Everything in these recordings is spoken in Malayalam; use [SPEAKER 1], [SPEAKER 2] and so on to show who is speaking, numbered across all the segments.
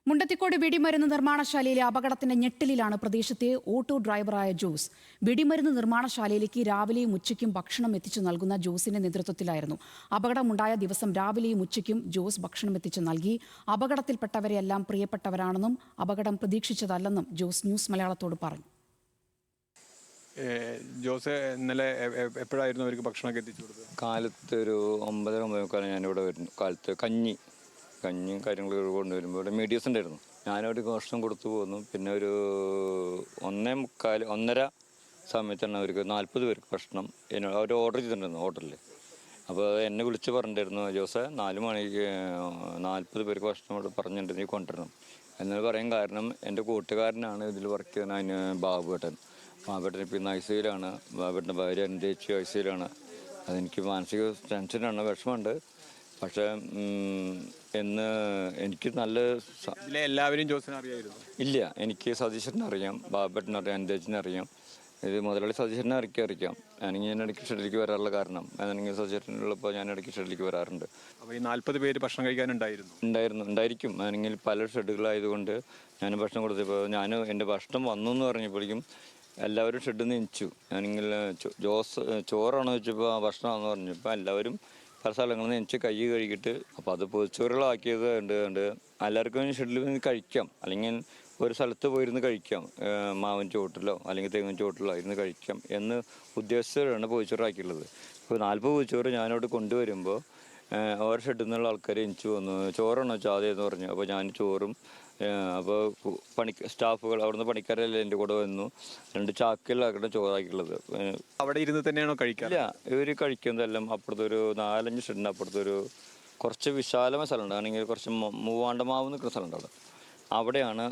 [SPEAKER 1] മുണ്ടത്തിക്കോട് വെടിമരുന്ന് നിർമ്മാണശാലയിലെ അപകടത്തിന്റെ ഞെട്ടലിലാണ് പ്രദേശത്തെ ഓട്ടോ ഡ്രൈവറായ ജോസ്. വെടിമരുന്ന് നിർമ്മാണശാലയിലേക്ക് രാവിലെയും ഉച്ചയ്ക്കും ഭക്ഷണം എത്തിച്ചു നൽകുന്ന ജോസിന്റെ നേതൃത്വത്തിലായിരുന്നു അപകടമുണ്ടായ ദിവസം രാവിലെയും ഉച്ചയ്ക്കും ജോസ് ഭക്ഷണം എത്തിച്ചു നൽകി. അപകടത്തിൽപ്പെട്ടവരെല്ലാം പ്രിയപ്പെട്ടവരാണെന്നും അപകടം പ്രതീക്ഷിച്ചതല്ലെന്നും ജോസ് ന്യൂസ് മലയാളത്തോട് പറഞ്ഞു.
[SPEAKER 2] ജോസ് ഇന്നലെ എപ്പോഴായിരുന്നു അവർക്ക് ഭക്ഷണമൊക്കെ എത്തിച്ചു കൊടുത്തത്?
[SPEAKER 3] കാലത്ത് ഒരു 9:30 ഞാനിവിടെ വരുന്നു. കാലത്ത് കഞ്ഞിയും കാര്യങ്ങളൊക്കെ കൊണ്ടുവരുമ്പോൾ ഇവിടെ മീഡിയസ് ഉണ്ടായിരുന്നു. ഞാനവിടെ ഭക്ഷണം കൊടുത്തു പോന്നു. പിന്നെ ഒരു 1:45 സമയത്താണ് അവർക്ക് 40 പേർക്ക് ഭക്ഷണം അവർ ഓർഡർ ചെയ്തിട്ടുണ്ടായിരുന്നു ഹോട്ടലിൽ. അപ്പോൾ എന്നെ വിളിച്ച് പറഞ്ഞിട്ടുണ്ടായിരുന്നു, ജോസ് 4 മണിക്ക് 40 പേർക്ക് ഭക്ഷണം ഇവിടെ പറഞ്ഞിട്ടുണ്ട്, നീ കൊണ്ടുവരണം എന്ന് പറയാൻ കാരണം എൻ്റെ കൂട്ടുകാരനാണ് ഇതിൽ വർക്ക് ചെയ്യുന്ന അതിന് ബാബുവേട്ടൻ ഇപ്പം ഇന്ന് ഐസിയിലാണ്. ബാബുവേട്ടൻ്റെ ഭാര്യ എൻ്റെ ചേച്ചി ഐസിയിലാണ്. അതെനിക്ക് മാനസിക ടെൻഷനാണ്, വിഷമമുണ്ട്. പക്ഷേ എനിക്ക് നല്ല
[SPEAKER 2] എല്ലാവരും ജോസിനെ അറിയായിരുന്നു?
[SPEAKER 3] ഇല്ല, എനിക്ക് സതീശനെ അറിയാം, ബാബുവേട്ടനെ അറിയാം, എൻ്റെ ചേച്ചിനെ അറിയാം. ഇത് മുതലാളി സതീശനെ അറിയാം. ഞാനെങ്കിൽ ഞാൻ ഇടയ്ക്ക് ഷെഡിലേക്ക് വരാറുള്ള കാരണം ഞാനെങ്കിൽ സതീശനുള്ളപ്പോൾ ഞാൻ ഇടയ്ക്ക് ഷെഡിലേക്ക് വരാറുണ്ട്.
[SPEAKER 2] അപ്പോൾ ഈ 40 പേര് ഭക്ഷണം
[SPEAKER 3] ഉണ്ടായിരിക്കും. ഞാനെങ്കിൽ പല ഷെഡുകളായതുകൊണ്ട് ഞാൻ ഭക്ഷണം കൊടുത്തപ്പോൾ എൻ്റെ ഭക്ഷണം വന്നു എന്ന് പറഞ്ഞപ്പോഴേക്കും എല്ലാവരും ഷെഡിൽ നിന്ന് എണിച്ചു. ഞാനെങ്കിൽ ജോസ് ചോറാണോ വെച്ചപ്പോൾ ഭക്ഷണമാണെന്ന് പറഞ്ഞപ്പോൾ എല്ലാവരും പല സ്ഥലങ്ങളിൽ നിന്ന് എനിക്ക് കൈ കഴുകിയിട്ട് അപ്പോൾ അത് പൊതിച്ചോറുകളാക്കിയത് കണ്ട് എല്ലാവർക്കും ഷെഡിൽ നിന്ന് കഴിക്കാം, അല്ലെങ്കിൽ ഒരു സ്ഥലത്ത് പോയിരുന്ന് കഴിക്കാം, മാവിൻ ചോട്ടിലോ അല്ലെങ്കിൽ തെങ്ങിൻ ചോട്ടിലോ ഇരുന്ന് കഴിക്കാം എന്ന് ഉദ്ദേശിച്ചാണ് പൊതിച്ചോറാക്കിയുള്ളത്. ഇപ്പോൾ 40 പൊതിച്ചോറ് ഞാനവിടെ കൊണ്ടുവരുമ്പോൾ ഓരോ ഷെഡിൽ നിന്നുള്ള ആൾക്കാർ എനിക്ക് വന്നു, ചോറാണോ ചാതയെന്ന് പറഞ്ഞു. അപ്പോൾ ഞാൻ ചോറും അപ്പോൾ സ്റ്റാഫുകൾ അവിടുന്ന് പണിക്കാരെല്ലാം എൻ്റെ കൂടെ വന്നു. 2 ചാക്കിലാക്കിയിട്ട് ചോറാക്കിയുള്ളത്.
[SPEAKER 2] അവിടെ ഇരുന്ന് തന്നെയാണോ കഴിക്കുക?
[SPEAKER 3] ഇല്ല, ഇവർ കഴിക്കുന്നതെല്ലാം അപ്പുറത്തൊരു 4-5 ഷെഡിൻ്റെ അപ്പുറത്തൊരു കുറച്ച് വിശാലമായ സ്ഥലമുണ്ട്. ആണെങ്കിൽ കുറച്ച് മൂവാണ്ടമാവ് നിൽക്കുന്ന സ്ഥലമുണ്ട്. അവിടെയാണ്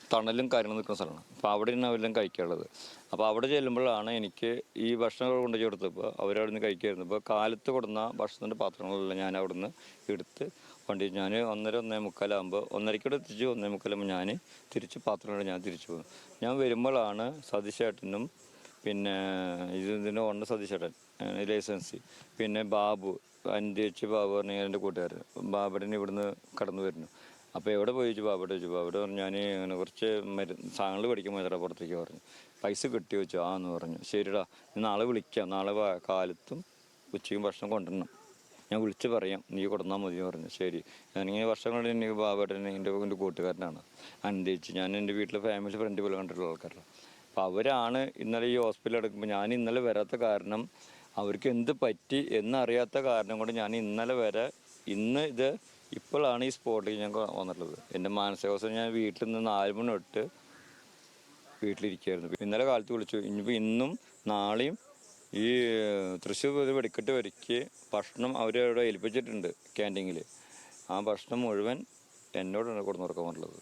[SPEAKER 3] തണലും കാര്യങ്ങളും നിൽക്കുന്ന സ്ഥലമാണ്. അപ്പോൾ അവിടെയാണ് അവരെല്ലാം കഴിക്കാനുള്ളത്. അപ്പോൾ അവിടെ ചെല്ലുമ്പോഴാണ് എനിക്ക് ഈ ഭക്ഷണങ്ങൾ കൊണ്ടു കൊടുത്തപ്പോൾ അവരവിടെ നിന്ന് കഴിക്കായിരുന്നു. ഇപ്പോൾ കാലത്ത് കൊടുന്ന ഭക്ഷണത്തിൻ്റെ പാത്രങ്ങളെല്ലാം ഞാൻ അവിടെ നിന്ന് എടുത്ത് വണ്ടി ഞാൻ 1:30-1:45 ആകുമ്പോൾ 1:30 എത്തിച്ചു. 1:45 ഞാൻ തിരിച്ച് പാത്രങ്ങൾ ഞാൻ തിരിച്ചു പോകുന്നു. ഞാൻ വരുമ്പോഴാണ് സതീശേട്ടനും പിന്നെ ഇതിൻ്റെ ഓണർ സതീശേട്ടൻ ലൈസൻസി, പിന്നെ ബാബു എൻ്റെ ചേച്ചി ബാബു പറഞ്ഞ എൻ്റെ കൂട്ടുകാരൻ ബാബുടനെ ഇവിടുന്ന് കടന്നു വരുന്നു. അപ്പോൾ എവിടെ പോയി ബാബുടെ പറഞ്ഞു, ഞാൻ അങ്ങനെ കുറച്ച് സാധനങ്ങൾ പഠിക്കുമ്പോൾ എത്ര പുറത്തേക്ക് പറഞ്ഞു. പൈസ കിട്ടി വെച്ചു എന്ന് പറഞ്ഞു. ശരിടാ, നാളെ വിളിക്കാം, നാളെ കാലത്തും ഉച്ചയ്ക്കും ഭക്ഷണം കൊണ്ടുവരണം, ഞാൻ വിളിച്ച് പറയാം, നീ കൊടുന്നാൽ മതി പറഞ്ഞു. ശരി. ഞാനിങ്ങനെ വർഷങ്ങളിൽ എനിക്ക് ബാബുവേട്ടൻ എൻ്റെ കൂട്ടുകാരനാണ്, അന്തേച്ച് ഞാൻ എൻ്റെ വീട്ടിലെ ഫാമിലി ഫ്രണ്ട് പോലെ കണ്ടിട്ടുള്ള ആൾക്കാരാണ്. അപ്പോൾ അവരാണ് ഇന്നലെ ഈ ഹോസ്പിറ്റലിൽ എടുക്കുമ്പോൾ ഞാൻ ഇന്നലെ വരാത്ത കാരണം, അവർക്ക് എന്ത് പറ്റി എന്നറിയാത്ത കാരണം കൊണ്ട് ഞാൻ ഇന്നലെ വരെ ഇപ്പോഴാണ് ഈ സ്പോട്ടിലേക്ക് ഞാൻ വന്നിട്ടുള്ളത്. എൻ്റെ മാനസികാവസ്ഥ ഞാൻ വീട്ടിൽ നിന്ന് 4 മണി തൊട്ട് വീട്ടിലിരിക്കുകയായിരുന്നു. ഇന്നലെ കാലത്ത് വിളിച്ചു. ഇനിയിപ്പോൾ ഇന്നും നാളെയും ഈ തൃശ്ശൂർ വെടിക്കെട്ട് വരയ്ക്ക് ഭക്ഷണം അവരവിടെ ഏൽപ്പിച്ചിട്ടുണ്ട് ക്യാൻറ്റീനിൽ. ആ ഭക്ഷണം മുഴുവൻ എന്നോടാണ് കൊടുന്നുറക്കാൻ പറഞ്ഞിട്ടുള്ളത്.